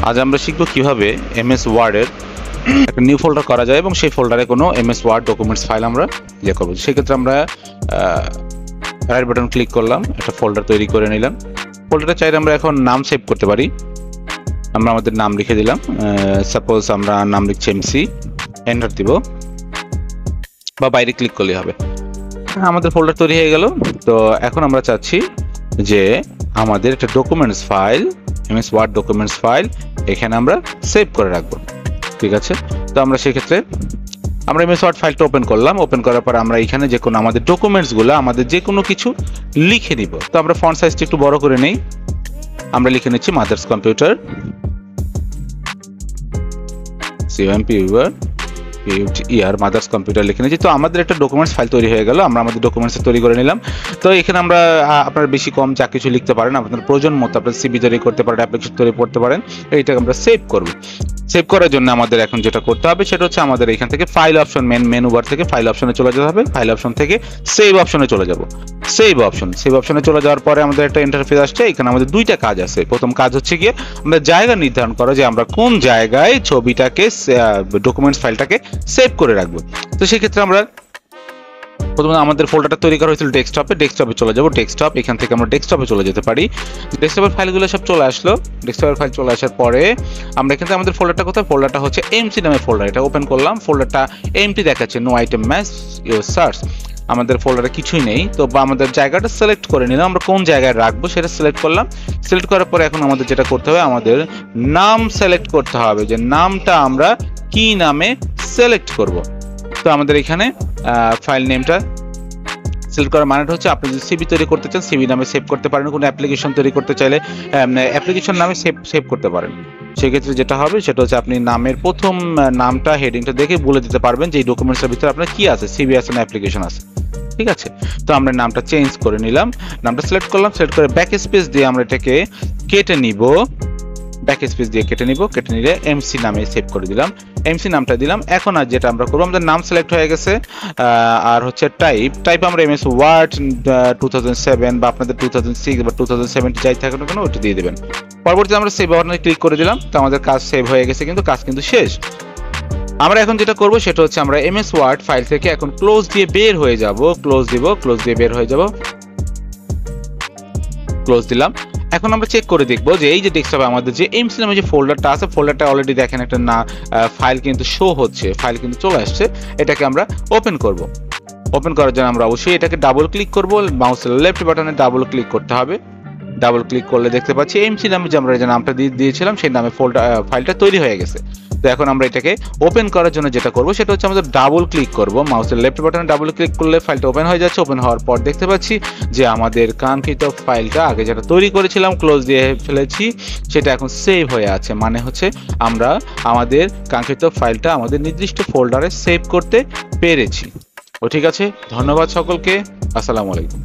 আজ আমরা শিখব কিভাবে এমএস ওয়ার্ডের একটা নিউ ফোল্ডার করা যায় এবং সেই ফোল্ডারে কোনো এমএস ওয়ার্ড ডকুমেন্টস ফাইল আমরা ইয়ে করবো। সেক্ষেত্রে আমরা রাইট বাটন ক্লিক করলাম, একটা ফোল্ডার তৈরি করে নিলাম। ফোল্ডারটা চাইলে আমরা এখন নাম সেভ করতে পারি। আমরা আমাদের নাম লিখে দিলাম, সাপোজ আমরা নাম লিখছি এমসি, এন্টার দিব বা বাইরে ক্লিক করলেই হবে। আমাদের ফোল্ডার তৈরি হয়ে গেল। তো এখন আমরা চাচ্ছি যে আমাদের একটা documents file, MS Word documents file এখানে আমরা সেভ করে রাখবো। ঠিক আছে, তো আমরা সেক্ষেত্রে আমরা এমএস ওয়ার্ড ফাইলটা ওপেন করলাম। ওপেন করার পর আমরা এখানে যে কোনো আমাদের ডকুমেন্টসগুলো আমাদের যে কোনো কিছু লিখে নিব। তো আমরা ফন্ট সাইজটা একটু বড় করে নেই। আমরা লিখে নিচ্ছি মাদার্স কম্পিউটার, মাদার্স কম্পিউটার লিখে নিয়েছি। তো আমাদের একটা ডকুমেন্টস ফাইল তৈরি হয়ে গেল। আমরা আমাদের ডকুমেন্টস তৈরি করে নিলাম। তো এখানে আমরা আপনারা বেশি কম যা কিছু লিখতে পারেন, আপনার প্রয়োজন মতো আপনার সিভি তৈরি করতে পারেন, অ্যাপ্লিকেশন তৈরি করতে পারেন। এইটাকে আমরা সেভ করব। সেভ করার জন্য আমাদের এখন যেটা করতে হবে সেটা হচ্ছে আমাদের এখান থেকে ফাইল অপশন, মেনু বার থেকে ফাইল অপশনে চলে যেতে হবে। ফাইল অপশন থেকে সেভ অপশনে চলে যাব। সেভ অপশনে চলে যাওয়ার পরে আমাদের একটা ইন্টারফেস আসছে। এখানে আমাদের দুইটা কাজ আছে। প্রথম কাজ হচ্ছে গিয়ে আমরা জায়গা নির্ধারণ করা, যে আমরা কোন জায়গায় ছবিটাকে ডকুমেন্টস ফাইলটাকে সেভ করে রাখবো। তো সেক্ষেত্রে আমরা প্রথমে আমাদের ফোল্ডারটা তৈরি করা হয়েছিল ডেস্কটপে চলে যাব। ডেস্কটপ, এখান থেকে আমরা ডেস্কটপে চলে যেতে পারি। ডেস্কটপের ফাইলগুলো সব চলে আসলো। ডেস্কটপের ফাইল চলে আসার পরে আমরা এখান থেকে আমাদের ফোল্ডারটা কোথায়, ফোল্ডারটা হচ্ছে এমসি নামের ফোল্ডার। এটা ওপেন করলাম, ফোল্ডারটা এমটি দেখাচ্ছে, no item match your search. আমাদের ফোল্ডারে কিছুই নেই। তো আমাদের জায়গাটা সিলেক্ট করে নিলাম, আমরা কোন জায়গায় রাখবো সেটা সিলেক্ট করলাম। সিলেক্ট করার পরে এখন আমাদের যেটা করতে হবে, আমাদের নাম সিলেক্ট করতে হবে, যে নামটা আমরা কি নামে সিলেক্ট করব। তো আমাদের এখানে ফাইল নেমটা সিলেক্ট করার মানেটা হচ্ছে আপনি যদি সিভি তৈরি করতে চান সিভি নামে সেভ করতে পারেন, কোনো অ্যাপ্লিকেশন তৈরি করতে চাইলে অ্যাপ্লিকেশন নামে সেভ করতে পারেন। সেক্ষেত্রে যেটা হবে সেটা হচ্ছে আপনি নামের প্রথম নামটা হেডিংটা দেখে বলে দিতে পারবেন যে এই ডকুমেন্টসের ভিতরে আপনার কি আছে, সিভি আছে না অ্যাপ্লিকেশন আছে। ঠিক আছে, তো আমরা নামটা চেঞ্জ করে নিলাম, নামটা সিলেক্ট করলাম। সিলেক্ট করে ব্যাক স্পেস দিয়ে আমরা এটাকে কেটে নিব। কেটে নিলে এমসি নামে সেভ করে দিলাম। এমসি নামটা দিলাম। এখন আর যেটা আমরা করবো, আমাদের নাম সিলেক্ট হয়ে গেছে। আর হচ্ছে টাইপ আমরা এমএস ওয়ার্ড 2007 বা আপনাদের 2006 বা 2007 যাই থাকুন না কেন ওটা দিয়ে দেবেন। পরবর্তীতে আমরা সেভ বাটনে ক্লিক করে দিলাম। তো আমাদের কাজ সেভ হয়ে গেছে, কিন্তু কাজ কিন্তু শেষ। আমরা এখন যেটা করব সেটা হচ্ছে আমরা এমএস ওয়ার্ড ফাইল থেকে এখন ক্লোজ দিয়ে বের হয়ে যাব। ক্লোজ দিলাম। এখন আমরা চেক করে দেখবো যে এই যে ডেস্কটপে আমাদের যে এমসি নামে যে ফোল্ডারটা আছে, ফোল্ডারটা অলরেডি দেখেন একটা ফাইল কিন্তু শো হচ্ছে, ফাইল কিন্তু চলে আসছে। এটাকে আমরা ওপেন করব। ওপেন করার জন্য আমরা অবশ্যই এটাকে ডাবল ক্লিক করব। মাউসের লেফট বাটনে ডাবল ক্লিক করতে হবে। ডাবল ক্লিক করলে দেখতে পাচ্ছি এমসি নামে যে আমরা যে নামটা দিয়েছিলাম সেই নামে ফাইলটা তৈরি হয়ে গেছে। তো এখন আমরা এটাকে ওপেন করার জন্য যেটা করব সেটা হচ্ছে আমাদের ডাবল ক্লিক করব। মাউসের লেফট বাটনে ডাবল ক্লিক করলে ফাইলটা ওপেন হয়ে যাচ্ছে। ওপেন হওয়ার পর দেখতে পাচ্ছি যে আমাদের কাঙ্ক্ষিত ফাইলটা আগে যেটা তৈরি করেছিলাম ক্লোজ দিয়ে ফেলেছি সেটা এখন সেভ হয়ে আছে। মানে হচ্ছে আমরা আমাদের কাঙ্ক্ষিত ফাইলটা আমাদের নির্দিষ্ট ফোল্ডারে সেভ করতে পেরেছি। ঠিক আছে, ধন্যবাদ সকলকে। আসসালামু আলাইকুম।